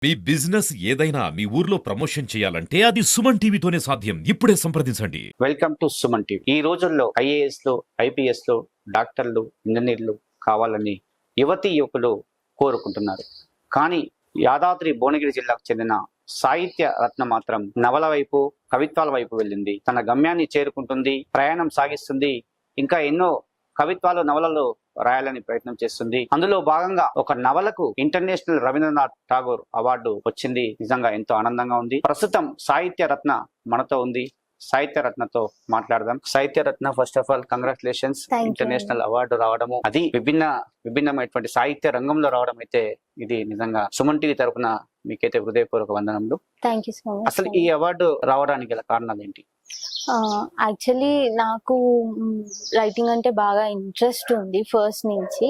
మీ business ఏదైనా మీ ఊర్లో promotion చేయాలంటే అది సుమన్ టీవీతోనే సాధ్యం. ఇప్పుడే సంప్రదించండి. Welcome to Suman TV. ఈ రోజుల్లో ఐఏఎస్లు, ఐపీఎస్లు, డాక్టర్లు, ఇంజనీర్లు కావాలని యువతీ యువకులు కోరుకుంటున్నారు. కానీ యాదాద్రి భువనగిరి జిల్లాకు చెందిన సాహిత్య రత్న మాత్రం నవల వైపు, కవిత్వాల వైపు వెళ్ళింది. తన గమ్యాన్ని చేరుకుంటుంది, ప్రయాణం సాగిస్తుంది. ఇంకా ఎన్నో కవిత్వాలు, నవలలు రాయాలని ప్రయత్నం చేస్తుంది. అందులో భాగంగా ఒక నవలకు ఇంటర్నేషనల్ రవీంద్రనాథ్ ఠాగూర్ అవార్డు వచ్చింది. నిజంగా ఎంతో ఆనందంగా ఉంది. ప్రస్తుతం సాహిత్య రత్న మనతో ఉంది. సాహిత్య రత్నతో మాట్లాడదాం. Sahitya Ratna, first of all congratulations. International award రావడము, అది విభిన్నమైనటువంటి సాహిత్య రంగంలో రావడం అయితే ఇది నిజంగా సుమన్ టీవీ తరపున మీకైతే హృదయపూర్వక వందనములు. Thank you so much. అసలు ఈ అవార్డు రావడానికి గల కారణాలు ఏంటి? యాక్చువల్లీ నాకు రైటింగ్ అంటే బాగా ఇంట్రెస్ట్ ఉంది ఫస్ట్ నుంచి.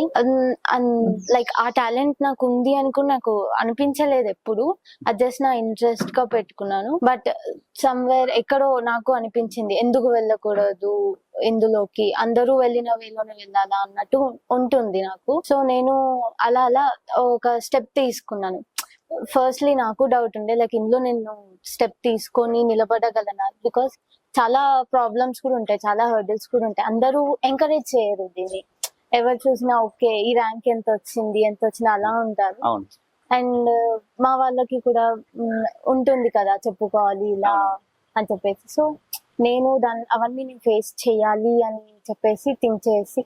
లైక్ ఆ టాలెంట్ నాకు ఉంది అని కూడా నాకు అనిపించలేదు ఎప్పుడు. అది జస్ట్ నా ఇంట్రెస్ట్ గా పెట్టుకున్నాను. బట్ సమ్వేర్ ఎక్కడో నాకు అనిపించింది ఎందుకు వెళ్ళకూడదు ఇందులోకి, అందరూ వెళ్ళిన వేలోనే వెళ్ళాలా అన్నట్టు ఉంటుంది నాకు. సో నేను అలా ఒక స్టెప్ తీసుకున్నాను. ఫస్ట్లీ నాకు డౌట్ ఉండే లైక్ ఇందులో నేను స్టెప్ తీసుకొని నిలబడగలనా, బికాస్ చాలా ప్రాబ్లమ్స్ కూడా ఉంటాయి, చాలా హర్డిల్స్ కూడా ఉంటాయి. అందరూ ఎంకరేజ్ చేయరు దీన్ని. ఎవరు చూసినా ఓకే ఈ ర్యాంక్ ఎంత వచ్చినా అలా ఉంటారు. అండ్ మా వాళ్ళకి కూడా ఉంటుంది కదా చెప్పుకోవాలి ఇలా అని చెప్పేసి. సో నేను అవన్నీ నేను ఫేస్ చేయాలి అని చెప్పేసి థింక్ చేసి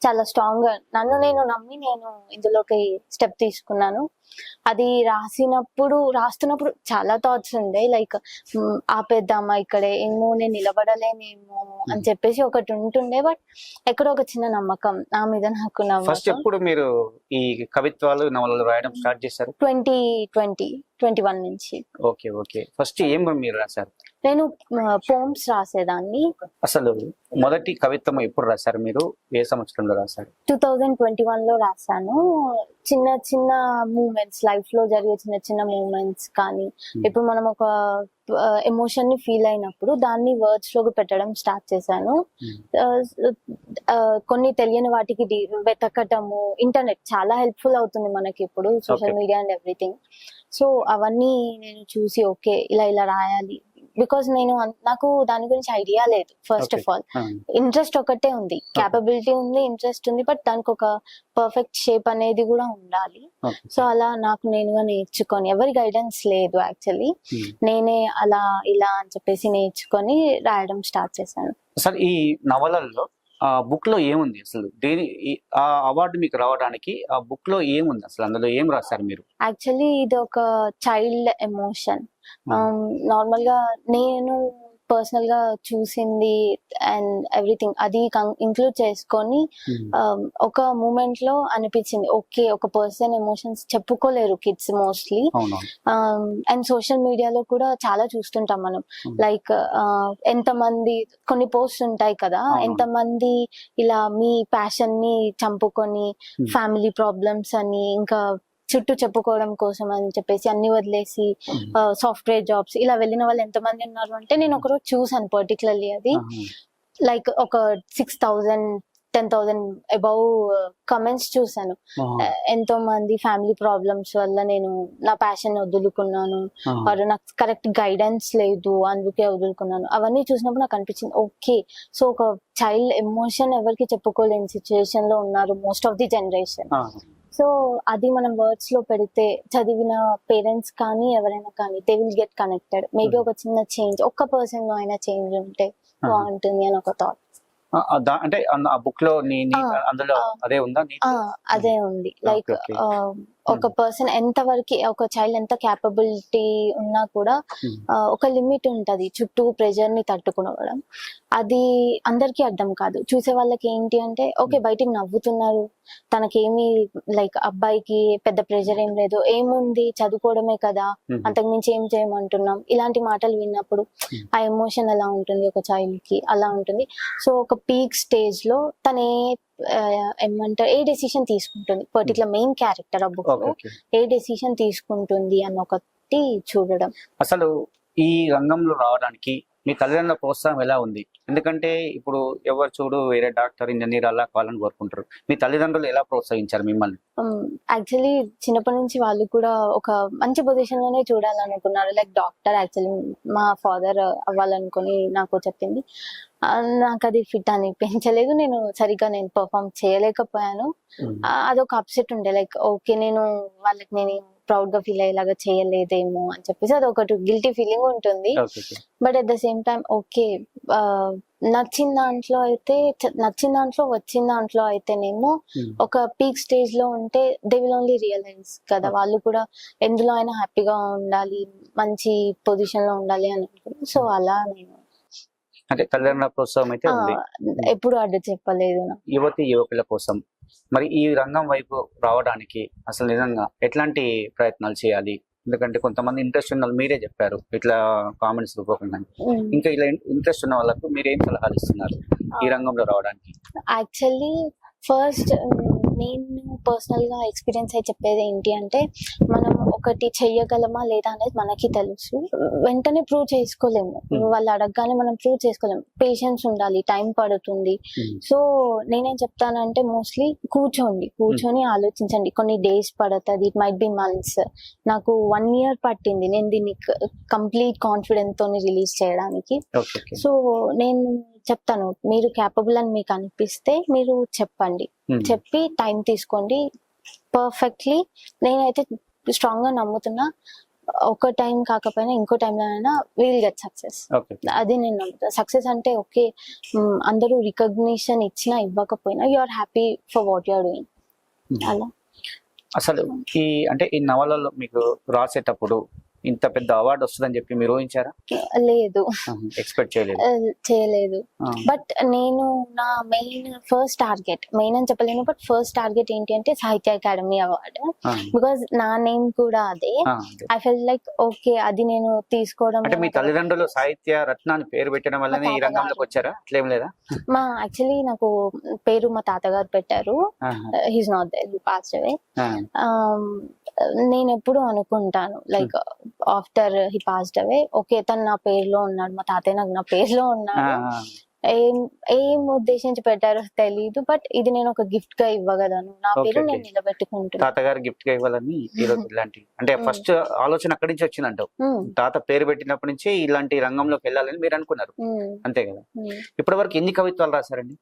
చాలా స్ట్రాంగ్ గా నన్ను నేను నమ్మి నేను ఇందులోకి స్టెప్ తీసుకున్నాను. అది రాస్తున్నప్పుడు చాలా థాట్స్ ఉండే, లైక్ ఆపేద్దామా ఇక్కడే, ఏమో నేను నిలబడలేనేమో అని చెప్పేసి ఒకటి ఉంటుండే. బట్ ఎక్కడో ఒక చిన్న నమ్మకం నా మీద నాకు. ఫస్ట్ ఎప్పుడు మీరు ఈ కవిత్వాలు, నవలలు రాయడం స్టార్ట్ చేశారు? 2021 నుంచి. ఓకే. ఫస్ట్ ఏం మీరు రాశారు? నేను పోమ్స్ రాసేదాన్ని. అసలు మొదటి కవిత్వం ఎప్పుడు రాశారు మీరు? ఏ సంవత్సరంలో రాశారు? 2021 లో రాశాను. చిన్న మూమెంట్స్, లైఫ్ లో జరిగే చిన్న మూమెంట్స్ కానీ, ఇప్పుడు మనం ఒక ఎమోషన్ ని ఫీల్ అయినప్పుడు దాన్ని వర్డ్స్ లోకి పెట్టడం స్టార్ట్ చేశాను. కొన్ని తెలియని వాటికి వెతకటము, ఇంటర్నెట్ చాలా హెల్ప్ఫుల్ అవుతుంది మనకి ఇప్పుడు, social media and everything. So అవన్నీ నేను చూసి ఓకే ఇలా రాయాలి. బికాస్ నాకు దాని గురించి ఐడియా లేదు. ఫస్ట్ ఆఫ్ ఆల్ ఇంట్రెస్ట్ ఒకటే ఉంది, క్యాపబిలిటీ ఉంది, ఇంట్రెస్ట్ ఉంది, బట్ దానికి ఒక పర్ఫెక్ట్ షేప్ అనేది కూడా ఉండాలి. సో అలా నాకు నేనుగా నేర్చుకొని, ఎవరి గైడెన్స్ లేదు యాక్చువల్లీ, నేనే ఇలా అని చెప్పేసి నేర్చుకొని రాయడం స్టార్ట్ చేశాను. అసలు ఈ నవలల్లో ఆ బుక్ లో ఏముంది? అసలు ఆ అవార్డు మీకు రావడానికి ఆ బుక్ లో ఏముంది? అసలు అందులో ఏం రాశారు మీరు? యాక్చువల్లీ ఇది ఒక చైల్డ్ ఎమోషన్. నార్మల్ గా నేను పర్సనల్ గా చూసింది అండ్ ఎవ్రీథింగ్ అది ఇంక్లూడ్ చేసుకొని ఒక మూమెంట్ లో అనిపించింది ఓకే ఒక పర్సన్ ఎమోషన్స్ చెప్పుకోలేరు కిడ్స్ మోస్ట్లీ. అండ్ సోషల్ మీడియాలో కూడా చాలా చూస్తుంటాం మనం, లైక్ ఎంతమంది కొన్ని పోస్ట్ ఉంటాయి కదా, ఎంతమంది ఇలా మీ ప్యాషన్ ని చంపుకొని ఫ్యామిలీ ప్రాబ్లమ్స్ అని ఇంకా చుట్టూ చెప్పుకోవడం కోసం అని చెప్పేసి అన్ని వదిలేసి సాఫ్ట్వేర్ జాబ్స్ ఇలా వెళ్ళిన వాళ్ళు ఎంతమంది ఉన్నారు అంటే, నేను ఒకరోజు చూసాను పర్టికులర్లీ అది, లైక్ ఒక 6,000 10,000 అబౌవ్ కమెంట్స్ చూసాను. ఎంతో మంది ఫ్యామిలీ ప్రాబ్లమ్స్ వల్ల నేను నా ప్యాషన్ వదులుకున్నాను, వారు నాకు కరెక్ట్ గైడెన్స్ లేదు అందుకే వదులుకున్నాను. అవన్నీ చూసినప్పుడు నాకు అనిపించింది ఓకే, సో ఒక చైల్డ్ ఎమోషన్ ఎవరికి చెప్పుకోలేని సిచ్యువేషన్ లో ఉన్నారు most of the generation. So అది మనం వర్డ్స్ లో పెడితే చదివిన పేరెంట్స్ కానీ ఎవరైనా కానీ they will get connected. Maybe ఒక చిన్న చేంజ్, ఒక్క పర్సన్ లో అయినా చేంజ్ ఉంటే బాగుంటుంది అని ఒక థాట్. అంటే ఆ బుక్ లో అందులో అదే ఉందా? అదే ఉంది. లైక్ ఒక పర్సన్ ఎంతవరకు, ఒక చైల్డ్ ఎంత క్యాపబిలిటీ ఉన్నా కూడా ఒక లిమిట్ ఉంటది చుట్టూ ప్రెజర్ ని తట్టుకోవడం. అది అందరికీ అర్థం కాదు. చూసే వాళ్ళకి ఏంటి అంటే ఓకే బయటికి నవ్వుతున్నారు, తనకేమి లైక్ అబ్బాయికి పెద్ద ప్రెజర్ ఏం లేదు, ఏముంది చదువుకోవడమే కదా, అంతకుమించి ఏం చేయమంటున్నాం, ఇలాంటి మాటలు విన్నప్పుడు ఆ ఎమోషన్ ఎలా ఉంటుంది ఒక చైల్డ్ కి, అలా ఉంటుంది. సో ఒక పీక్ స్టేజ్ లో తనే ఏమంటారు ఏ డెసిషన్ తీసుకుంటుంది, పర్టికులర్ మెయిన్ క్యారెక్టర్ ఆ బుక్ లో ఏ డెసిషన్ తీసుకుంటుంది అని ఒకటి చూడడం. అసలు ఈ రంగంలో రావడానికి మీ తల్లిదండ్రుల ప్రోత్సాహం ఎలా ఉంది? ఎందుకంటే ఇప్పుడు ఎవరు చూడు వేరే డాక్టర్ ఇంజనీర్ అలా కావాలని కోరుకుంటారు. మీ తల్లిదండ్రులు ఎలా ప్రోత్సహించారు మిమ్మల్ని? యాక్చువల్లీ చిన్నప్పటి నుంచి వాళ్ళు కూడా ఒక మంచి పొజిషన్ లోనే చూడాలనుకున్నారు. లైక్ డాక్టర్ యాక్చువల్లీ మా ఫాదర్ అవ్వాలనుకుని నాకు చెప్పింది. నాకు అది ఫిట్ అనిపించలేదు. నేను సరిగ్గా పర్ఫామ్ చేయలేకపోయాను. అదొక అప్సెట్ ఉండే. లైక్ ఓకే, నేను ప్రౌడ్ గా ఫీల్ అయ్యేలాగా చేయలేదేమో అని చెప్పేసి అదొకటి గిల్టీ ఫీలింగ్ ఉంటుంది. But at the same time okay, నచ్చిన దాంట్లో వచ్చిన దాంట్లో అయితేనేమో ఒక పీక్ స్టేజ్ లో ఉంటే దే విల్ ఓన్లీ రియలైజ్ కదా, వాళ్ళు కూడా ఎందులో అయినా హ్యాపీగా ఉండాలి, మంచి పొజిషన్ లో ఉండాలి అని అనుకుంటున్నాను. సో అలా నేను అంటే తల్లిదండ్రుల ప్రోత్సాహం అయితే ఉంది. ఎప్పుడు అడ్డు చెప్పలేదు. యువకుల కోసం మరి ఈ రంగం వైపు రావడానికి అసలు నిజంగా ఎట్లాంటి ప్రయత్నాలు చేయాలి? ఎందుకంటే కొంతమంది ఇంట్రెస్ట్ ఉన్న వాళ్ళు, మీరే చెప్పారు ఇట్లా కామెంట్స్ రూపకంగా, ఇంకా ఇలా ఇంట్రెస్ట్ ఉన్న వాళ్ళకు మీరు ఏం సలహాలు ఇస్తున్నారు ఈ రంగంలో రావడానికి? యాక్చువల్లీ ఫస్ట్ నేను పర్సనల్ గా ఎక్స్పీరియన్స్ అయి చెప్పేది ఏంటి అంటే, మనం ఒకటి చెయ్యగలమా లేదా అనేది మనకి తెలుసు. వెంటనే ప్రూవ్ చేసుకోలేము. వాళ్ళు అడగగానే మనం ప్రూవ్ చేసుకోలేము. పేషెన్స్ ఉండాలి, టైం పడుతుంది. సో నేనేం చెప్తానంటే మోస్ట్లీ కూర్చొని ఆలోచించండి. కొన్ని డేస్ పడుతుంది, ఇట్ మైట్ బి మంత్స్. నాకు 1 year పట్టింది నేను దీన్ని కంప్లీట్ కాన్ఫిడెన్స్ తోని రిలీజ్ చేయడానికి. సో నేను చెప్తాను, మీరు క్యాపబుల్ అని మీకు అనిపిస్తే మీరు చెప్పండి, చెప్పి టైం తీసుకోండి. పర్ఫెక్ట్లీ నేనైతే స్ట్రాంగ్ గా నమ్ముతున్నా, ఒక టైం కాకపోయినా ఇంకో టైంలోనైనా విల్ గెట్ సక్సెస్. అది నేను నమ్ముతా. సక్సెస్ అంటే ఓకే, అందరూ రికగ్నిషన్ ఇచ్చినా ఇవ్వకపోయినా you are happy for what you are doing. అలా అసలు ఈ నవలలో మీకు రాసేటప్పుడు ఇంత పెద్ద అవార్డు వస్తుందని చెప్పి మీరు ఊహించారా? లేదు, ఎక్స్పెక్ట్ చేయలేదు. బట్ నేను నా ఫస్ట్ మెయిన్ అని చెప్పలేను, బట్ ఫస్ట్ టార్గెట్ ఏంటి అంటే సాహిత్య అకాడమీ అవార్డు. బికాస్ నా నేమ్ కూడా అదే. ఐ ఫెల్ లైక్ ఓకే, అది నేను తీసుకోవడం. అంటే మీ తల్లిదండ్రులు సాహిత్య రత్నాన్ని పేరు పెట్టడం వల్లనే ఈ రంగంలోకి వచ్చారా? అట్లేం లేదా? యాక్చువల్లీ నాకు పేరు మా తాతగారు పెట్టారు. He's not there, he passed away. నేను ఎప్పుడు అనుకుంటాను like after he passed away, okay తను నా పేరులో ఉన్నాడు, మా తాతయ్య నాకు నా పేరులో ఉన్నాడు. ఏం ఉద్దేశించి పెట్టారో తెలీదు, బట్ ఇది నేను ఒక గిఫ్ట్ గా ఇవ్వగలను. నా పేరు నేను నిలబెట్టుకుంటున్నాను. తాతగారు గిఫ్ట్ గా ఇవ్వాలని ఇలాంటి అంటే ఫస్ట్ ఆలోచన అక్కడి నుంచి వచ్చిందంటావు. తాత పేరు పెట్టినప్పటి నుంచి ఇలాంటి రంగంలోకి వెళ్ళాలని మీరు అనుకున్నారు, అంతే కదా? ఇప్పటి వరకు ఎన్ని కవిత్వాలు రాశారండి?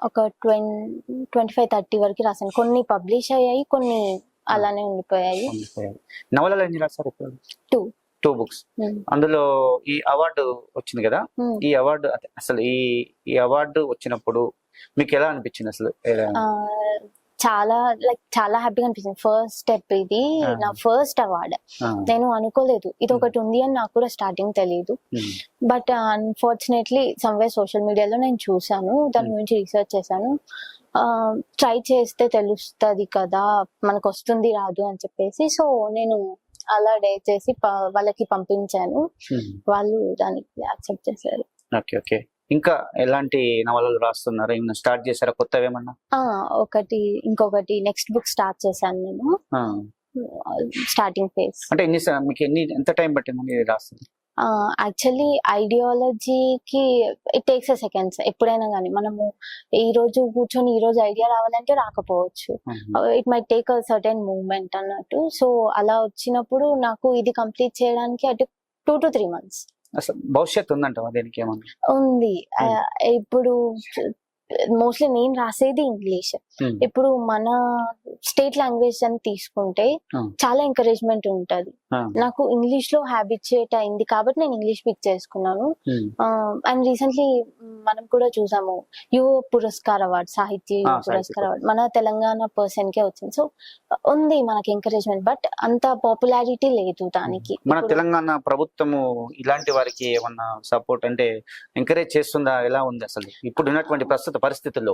ఒక 25-30 వరకు రాశాను. కొన్ని పబ్లిష్ అయ్యాయి, కొన్ని అలానే ఉండిపోయాయి. నవలలు ఎన్ని రాశారు? 2 books. అందులో ఈ అవార్డు వచ్చింది కదా, ఈ అవార్డు అసలు ఈ అవార్డు వచ్చినప్పుడు మీకు ఎలా అనిపించింది? అసలు చాలా హ్యాపీగా అనిపించింది. ఫస్ట్ స్టెప్ ఇది, నా ఫస్ట్ అవార్డ్. నేను అనుకోలేదు ఇది ఒకటి ఉంది అని, నాకు కూడా స్టార్టింగ్ తెలియదు. బట్ అన్ఫార్చునేట్లీ సమ్వేర్ సోషల్ మీడియాలో నేను చూసాను, దాని గురించి రీసెర్చ్ చేశాను. ట్రై చేస్తే తెలుస్తుంది కదా మనకు వస్తుంది రాదు అని చెప్పేసి. సో నేను అలా డేట్ చేసి వాళ్ళకి పంపించాను, వాళ్ళు దానికి యాక్సెప్ట్ చేశారు. ఓకే. ఇంకా ఎలాంటి నవలలు రాస్తున్నారు? ఏమన్నా స్టార్ట్ చేశారా కొత్తవి ఏమన్నా? ఇంకొకటి నెక్స్ట్ బుక్ స్టార్ట్ చేశాను నేను. Starting phase. అంటే మీకు ఎంత టైం పట్టింది రాస్తుంది? యాక్చువల్లీ ఐడియాలజీకి ఇట్ టేక్స్ ఎ సెకండ్స్. ఎప్పుడైనా కానీ మనము ఈ రోజు కూర్చొని ఈ రోజు ఐడియా రావాలంటే రాకపోవచ్చు. It might take a certain movement అన్నట్టు. సో అలా వచ్చినప్పుడు నాకు ఇది కంప్లీట్ చేయడానికి అటు 2 to 3 months. అసలు భవిష్యత్తు ఉందంట దీనికి? ఏమన్నా ఉంది. ఇప్పుడు మోస్ట్లీ నేను రాసేది ఇంగ్లీష్. ఇప్పుడు మన స్టేట్ లాంగ్వేజ్ అని తీసుకుంటే చాలా ఎంకరేజ్మెంట్ ఉంటది. నాకు ఇంగ్లీష్ లో హ్యాబిచుయేట్ అయింది కాబట్టి నేను ఇంగ్లీష్ పిక్ చేసుకున్నాను. అండ్ రీసెంట్లీ మనం కూడా చూసాము యువ పురస్కార్ అవార్డ్, సాహిత్య పురస్కార్ అవార్డ్ మన తెలంగాణ పర్సన్ కే వచ్చింది. సో ఉంది మనకి ఎంకరేజ్మెంట్, బట్ అంత పాపులారిటీ లేదు దానికి. మన తెలంగాణ ప్రభుత్వము ఇలాంటి వారికి ఏమన్నా సపోర్ట్ అంటే ఎంకరేజ్ చేస్తుందా? ఎలా ఉంది అసలు ఇప్పుడు ఉన్నటువంటి ప్రస్తుత పరిస్థితుల్లో?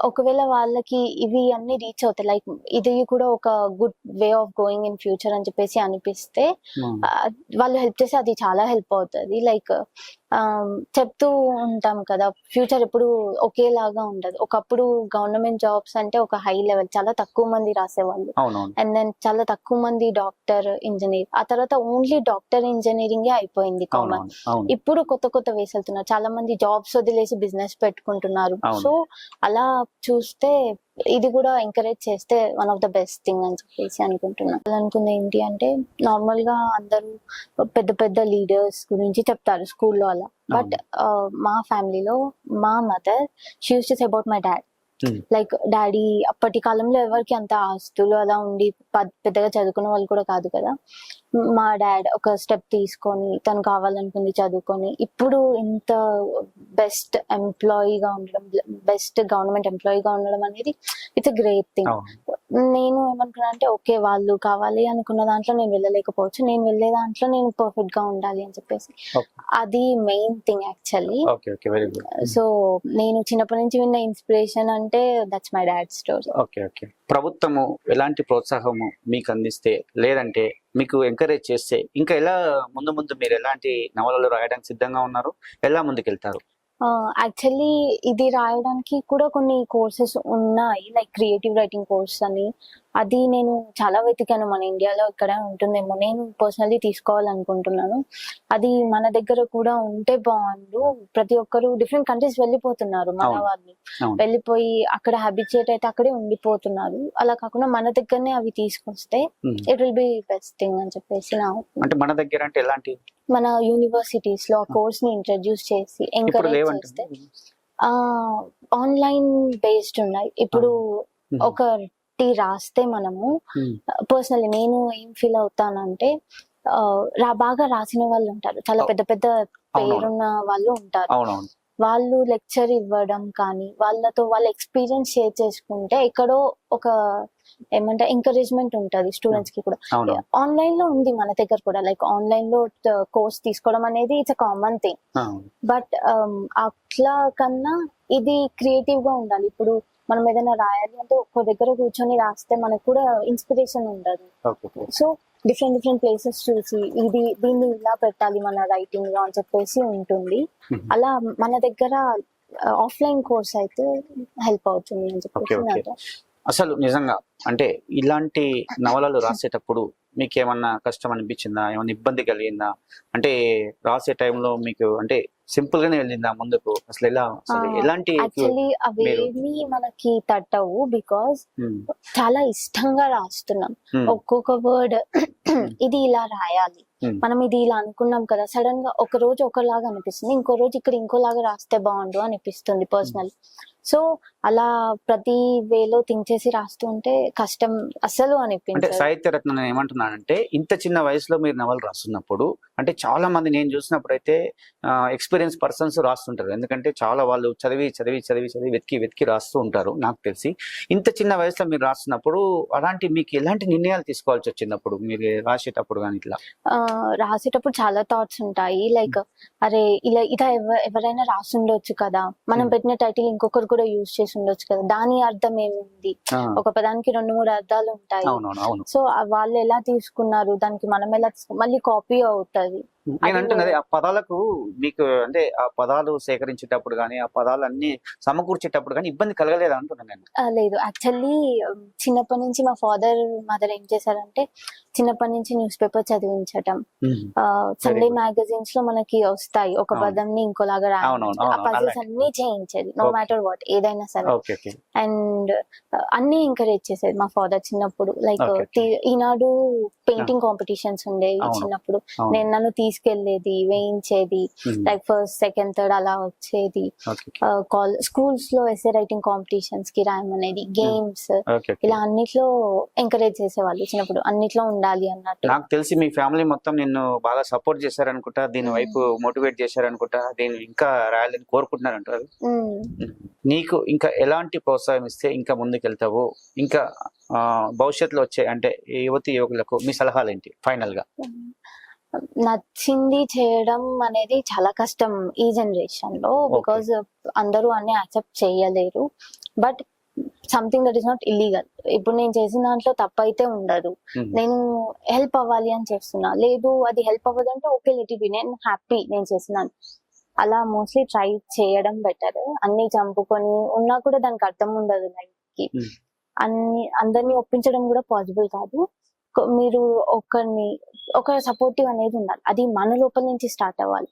ఒకవేళ వాళ్ళకి ఇవి అన్ని రీచ్ అవుతాయి, లైక్ ఇది కూడా ఒక good way of going in future అని చెప్పేసి అనిపిస్తే వాళ్ళు హెల్ప్ చేస్తే అది చాలా హెల్ప్ అవుతుంది. లైక్ చెప్తూ ఉంటాం కదా, ఫ్యూచర్ ఎప్పుడు ఒకేలాగా ఉండదు. ఒకప్పుడు గవర్నమెంట్ జాబ్స్ అంటే ఒక హై లెవెల్, చాలా తక్కువ మంది రాసేవాళ్ళు, అండ్ దెన్ చాలా తక్కువ మంది డాక్టర్, ఇంజనీర్, ఆ తర్వాత ఓన్లీ డాక్టర్ ఇంజనీరింగ్ అయిపోయింది కామన్. ఇప్పుడు కొత్త కొత్త వేసి వెళ్తున్నారు, చాలా మంది జాబ్స్ వదిలేసి బిజినెస్ పెట్టుకుంటున్నారు. సో అలా చూస్తే ఇది కూడా ఎంకరేజ్ చేస్తే one of the best thing అని చెప్పేసి అనుకుంటున్నాను. అనుకున్న ఏంటి అంటే, నార్మల్ గా అందరూ పెద్ద పెద్ద లీడర్స్ గురించి చెప్తారు స్కూల్లో అలా, బట్ మా ఫ్యామిలీలో మా mother she use to say about my dad. Like daddy అప్పటి కాలంలో ఎవరికి అంత ఆస్తులు అలా ఉండి పెద్దగా చదువుకున్న వాళ్ళు కూడా కాదు కదా. మా డాడ్ ఒక స్టెప్ తీసుకొని తను కావాలనుకుంది చదువుకొని ఇప్పుడు ఇంత బెస్ట్ ఎంప్లాయీగా ఉండడం, బెస్ట్ గవర్నమెంట్ ఎంప్లాయీగా ఉండడం అనేది ఇట్స్ ఎ గ్రేట్ థింగ్. నేను ఏమనుకున్నా అంటే, ఓకే వాళ్ళు కావాలి అనుకున్న దాంట్లో నేను వెళ్ళలేకపోవచ్చు, నేను వెళ్ళే దాంట్లో నేను పర్ఫెక్ట్ గా ఉండాలి అని చెప్పేసి, అది మెయిన్ థింగ్ యాక్చువల్లీ. సో నేను చిన్నప్పటి నుంచి విన్న ఇన్స్పిరేషన్ అంటే that's my dad story. Okay okay. ప్రభుత్వము ఎలాంటి ప్రోత్సాహము మీకు అందిస్తే, లేదంటే మీకు ఎంకరేజ్ చేస్తే ఇంకా ఎలా ముందు ముందు మీరు ఎలాంటి నవలలు రాయడానికి సిద్ధంగా ఉన్నారు, ఎలా ముందుకెళ్తారు? యాక్చువల్లీ ఇది రాయడానికి కూడా కొన్ని కోర్సెస్ ఉన్నాయి, లైక్ క్రియేటివ్ రైటింగ్ కోర్స్ అని. అది నేను చాలా వెతికాను, మన ఇండియాలో ఇక్కడ ఉంటుందేమో, నేను పర్సనల్లీ తీసుకోవాలనుకుంటున్నాను. అది మన దగ్గర కూడా ఉంటే బాగుండు. ప్రతి ఒక్కరు డిఫరెంట్ కంట్రీస్ వెళ్ళిపోతున్నారు, మన వాళ్ళు వెళ్ళిపోయి అక్కడ హ్యాబిచుయేట్ అయితే అక్కడే ఉండిపోతున్నారు. అలా కాకుండా మన దగ్గరనే అవి తీసుకొస్తే it will be best thing అని చెప్పేసి నా. అంటే మన దగ్గర అంటే ఎలాంటి? మన యూనివర్సిటీస్ లో ఆ కోర్స్ ని ఇంట్రడ్యూస్ చేసి ఎంకరేజ్ చేస్తే. ఆన్లైన్ బేస్డ్ ఉన్నాయి ఇప్పుడు. ఒకటి రాస్తే మనము, పర్సనల్లీ నేను ఏం ఫీల్ అవుతానంటే, బాగా రాసిన వాళ్ళు ఉంటారు, చాలా పెద్ద పెద్ద పేరున్న వాళ్ళు ఉంటారు, వాళ్ళు లెక్చర్ ఇవ్వడం కానీ వాళ్ళతో వాళ్ళ ఎక్స్పీరియన్స్ షేర్ చేసుకుంటే ఎక్కడో ఒక ఏమంటే ఎంకరేజ్మెంట్ ఉంటది స్టూడెంట్స్ కి కూడా. ఆన్లైన్ లో ఉంది మన దగ్గర కూడా, లైక్ ఆన్లైన్ లో కోర్స్ తీసుకోవడం అనేది it's a common thing, but అట్లా కన్నా ఇది క్రియేటివ్ గా ఉండాలి. ఇప్పుడు మనం ఏదైనా రాయాలి అంటే ఒక దగ్గర కూర్చొని రాస్తే మనకు కూడా ఇన్స్పిరేషన్ ఉండదు. సో డిఫరెంట్ డిఫరెంట్ ప్లేసెస్ చూసి దీన్ని ఇలా పెట్టాలి మన రైటింగ్ లో అని చెప్పేసి ఉంటుంది. అలా మన దగ్గర ఆఫ్లైన్ కోర్స్ అయితే హెల్ప్ అవుతుంది అని చెప్పేసి. అసలు నిజంగా అంటే ఇలాంటి నవలలు రాసేటప్పుడు మీకు ఏమన్నా కష్టం అనిపించిందా, ఏమన్నా ఇబ్బంది కలిగిందా? అంటే రాసే టైంలో మీకు అంటే సింపుల్ గానే వెళ్ళిందా ముందుకు? అసలు ఎలా, ఎలాంటి యాక్చువల్లీ అవేమి మనకి తట్టవు, బికాస్ చాలా ఇష్టంగా రాస్తున్నాం. ఒక్కొక్క వర్డ్ ఇది ఇలా రాయాలి, మనం ఇది ఇలా అనుకున్నాం కదా, సడన్ గా ఒక రోజు ఒకలాగా అనిపిస్తుంది, ఇంకో రోజు ఇక్కడ ఇంకోలాగా రాస్తే బాగుండు అనిపిస్తుంది పర్సనల్. సో అలా ప్రతి వేలో థింక్ చేసి రాస్తుంటే కష్టం అసలు అనిపించదు. సాహిత్య రత్న నేను ఏమంటున్నానంటే, ఇంత చిన్న వయసులో మీరు నవలు రాస్తున్నప్పుడు అంటే చాలా మంది నేను చూసినప్పుడు అయితే ఎక్స్పీరియన్స్ పర్సన్స్ రాస్తుంటారు, ఎందుకంటే చాలా వాళ్ళు చదివి చదివి చదివి చదివి వెతికి వెతికి రాస్తూ ఉంటారు. నాకు తెలిసి ఇంత చిన్న వయసులో మీరు రాస్తున్నప్పుడు అలాంటి మీకు ఎలాంటి నిర్ణయాలు తీసుకోవాల్సి వచ్చినప్పుడు మీరు రాసేటప్పుడు? కానీ ఇట్లా రాసేటప్పుడు చాలా థాట్స్ ఉంటాయి, లైక్ అరే ఇలా ఎవరైనా రాసుండొచ్చు కదా, మనం పెట్టిన టైటిల్ ఇంకొకరు కూడా యూజ్ చేసి ఉండొచ్చు కదా, దాని అర్థం ఏముంది, ఒక పదానికి 2-3 అర్థాలు ఉంటాయి. సో వాళ్ళు ఎలా తీసుకున్నారు, దానికి మనం ఎలా మళ్ళీ కాపీ అవుతుంది. నేను అంటున్నది ఆ పదాలకు మీకు అంటే ఆ పదాలు సేకరించేటప్పుడు కానీ ఆ పదాలన్నీ సమకూర్చేటప్పుడు కానీ ఇబ్బంది కలగలేదు అంటున్నాను నేను. లేదు, యాక్చువల్లీ చిన్నప్పటి నుంచి మా ఫాదర్ మదర్ ఏం చేశారంటే, చిన్నప్పటి నుంచి న్యూస్ పేపర్ చదివించటం, సండే మ్యాగజైన్స్ లో మనకి వస్తాయి ఒక పదంని ఇంకోలాగా రాయడం, ఆ పజిల్స్ అన్ని చేయించేది, నో మ్యాటర్ వాట్ ఏదైనా సరే. అండ్ అన్ని ఎంకరేజ్ చేసేది మా ఫాదర్ చిన్నప్పుడు. లైక్ ఈనాడు పెయింటింగ్ కాంపిటీషన్స్ ఉండేవి చిన్నప్పుడు, నన్ను తీసుకెళ్లేది, వేయించేది, లైక్ ఫస్ట్ సెకండ్ థర్డ్ అలా వచ్చేది. స్కూల్స్ లో ఎస్ఏ రైటింగ్ కాంపిటీషన్స్ కి రాయమనేది, గేమ్స్, ఇలా అన్నిట్లో ఎంకరేజ్ చేసేవాళ్ళు చిన్నప్పుడు, అన్నిట్లో ఉండాలి అన్నట్టు. నాకు తెలిసి మీ ఫ్యామిలీ మొత్తం నిన్ను బాగా సపోర్ట్ చేశారనుకుంటా, దీని వైపు మోటివేట్ చేశారనుకుంటా, దీన్ని ఇంకా రాయాలని కోరుకుంటున్నారంటారు. నీకు ఇంకా ఎలాంటి ప్రోత్సాహం ఇస్తే ఇంకా ముందుకెళ్తావు, ఇంకా భవిష్యత్తులో వచ్చే అంటే యువతి యువకులకు మీ సలహాలు ఏంటి ఫైనల్ గా? నచ్చింది చేయడం అనేది చాలా కష్టం ఈ జనరేషన్ లో, బికాజ్ అందరూ అన్ని యాక్సెప్ట్ చేయలేరు. But something that is not illegal. ఇప్పుడు నేను చేసిన దాంట్లో తప్పైతే ఉండదు. నేను హెల్ప్ అవ్వాలి అని చేస్తున్నా, లేదు అది హెల్ప్ అవ్వదంటే ఓకే లెట్ ఇట్ బి, నేను హ్యాపీ నేను చేసినాను. అలా మోస్ట్లీ ట్రై చేయడం బెటర్. అన్ని చంపుకొని ఉన్నా కూడా దానికి అర్థం ఉండదు లైఫ్ కి. అందరినీ ఒప్పించడం కూడా పాసిబుల్ కాదు. మీరు ఒక సపోర్టివ్ అనేది ఉండాలి. అది మన లోపల నుంచి స్టార్ట్ అవ్వాలి.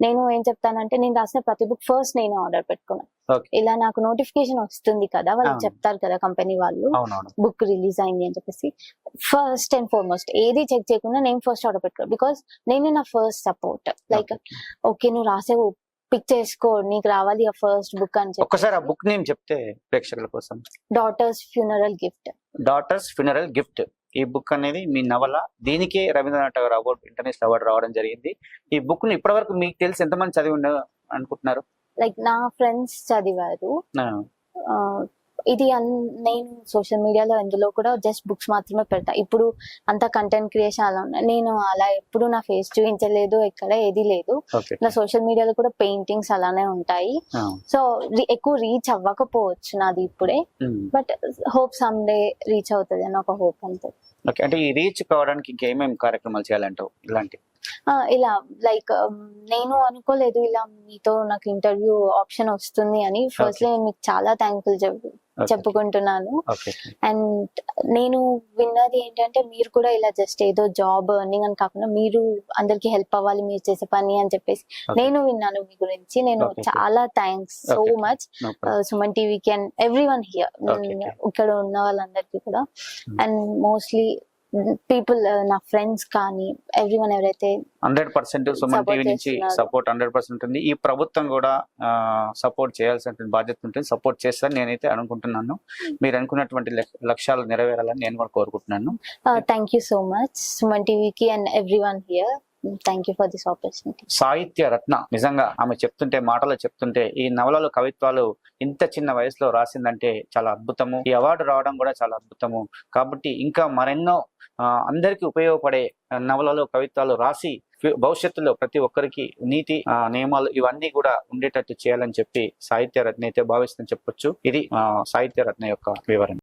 నేను ఏం చెప్తానంటే, నేను రాసిన ప్రతి బుక్ ఫస్ట్ నేను ఆర్డర్ పెట్టుకున్నాను. ఇలా నాకు నోటిఫికేషన్ వస్తుంది కదా, వాళ్ళు చెప్తారు కదా కంపెనీ వాళ్ళు బుక్ రిలీజ్ అయింది అని చెప్పేసి, ఫస్ట్ అండ్ ఫార్మోస్ట్ ఏది చెక్ చేయకుండా నేను ఫస్ట్ ఆర్డర్ పెట్టుకున్నాను. బికాస్ నేనే నా ఫస్ట్ సపోర్ట్. లైక్ ఓకే నువ్వు రాసే పిక్ చేసుకో, నీకు రావాలి ఆ ఫస్ట్ బుక్ అని చెప్పి. ఒకసారి ఆ బుక్ నేమ్ చెప్తే ప్రేక్షకుల కోసం. Daughter's funeral gift. Daughter's funeral gift. ఈ బుక్ అనేది మీ నవల. దీనికే Rabindranath Tagore award, international award రావడం జరిగింది. ఈ బుక్ ని ఇప్పటివరకు మీకు తెలిసి ఎంతమంది చదివి అనుకుంటున్నారు? లైక్ నా ఫ్రెండ్స్ చదివారు. ఇది నేను సోషల్ మీడియాలో ఎందులో కూడా జస్ట్ బుక్స్ మాత్రమే పెడతా. ఇప్పుడు అంత కంటెంట్ క్రియేషన్ అలా ఉన్నాయి. నేను అలా ఎప్పుడు నా ఫేస్ చూపించలేదు, ఎక్కడ ఏది లేదు. నా సోషల్ మీడియాలో కూడా పెయింటింగ్స్ అలానే ఉంటాయి. సో ఎక్కువ రీచ్ అవ్వకపోవచ్చు నాది ఇప్పుడే, but hope some day reach అవుతుంది అని ఒక హోప్ అంతే. అంటే ఈ రీచ్ కావడానికి ఇంకేమేమి కార్యక్రమాలు చేయాలంటావు? ఇలాంటి ఇలా లైక్ నేను అనుకోలేదు ఇలా మీతో నాకు ఇంటర్వ్యూ ఆప్షన్ వస్తుంది అని. ఫస్ట్లీ నేను మీకు చాలా థ్యాంక్ఫుల్ చెప్పుకుంటున్నాను. అండ్ నేను విన్నది ఏంటంటే, మీరు కూడా ఇలా జస్ట్ ఏదో జాబ్ ఎర్నింగ్ అని కాకుండా మీరు అందరికి హెల్ప్ అవ్వాలి మీరు చేసే పని అని చెప్పేసి నేను విన్నాను మీ గురించి. నేను చాలా థ్యాంక్స్ సో మచ్ సుమన్ టీవీకి అండ్ ఎవ్రీ వన్ హియర్, ఇక్కడ ఉన్న వాళ్ళందరికీ కూడా. అండ్ మోస్ట్లీ పీపుల్ నా ఫ్రెండ్స్ కానీ ఎవ్రీవన్ ఎవరైతే 100% సుమన్ టీవీ నుంచి సపోర్ట్ 100% ఉంటుంది. ఈ ప్రభుత్వం కూడా సపోర్ట్ చేయాల్సిన బాధ్యత ఉంటుంది. సపోర్ట్ చేస్తారని నేనైతే అనుకుంటున్నాను. మీరు అనుకున్నటువంటి లక్ష్యాలు నెరవేరాలని నేను కూడా కోరుకుంటున్నాను. Thank you so much Suman టీవీకి and everyone here. Thank you for this opportunity. Sahitya Ratna. నిజంగా ఆమె చెప్తుంటే, మాటలు చెప్తుంటే, ఈ నవలలు కవిత్వాలు ఇంత చిన్న వయసులో రాసిందంటే చాలా అద్భుతము. ఈ అవార్డు రావడం కూడా చాలా అద్భుతము. కాబట్టి ఇంకా మరెన్నో అందరికి ఉపయోగపడే నవలలు కవిత్వాలు రాసి భవిష్యత్తులో ప్రతి ఒక్కరికి నీతి నియమాలు ఇవన్నీ కూడా ఉండేటట్టు చేయాలని చెప్పి సాహిత్య రత్న అయితే భావిస్తుందని చెప్పొచ్చు. ఇది సాహిత్య రత్న యొక్క వివరణ.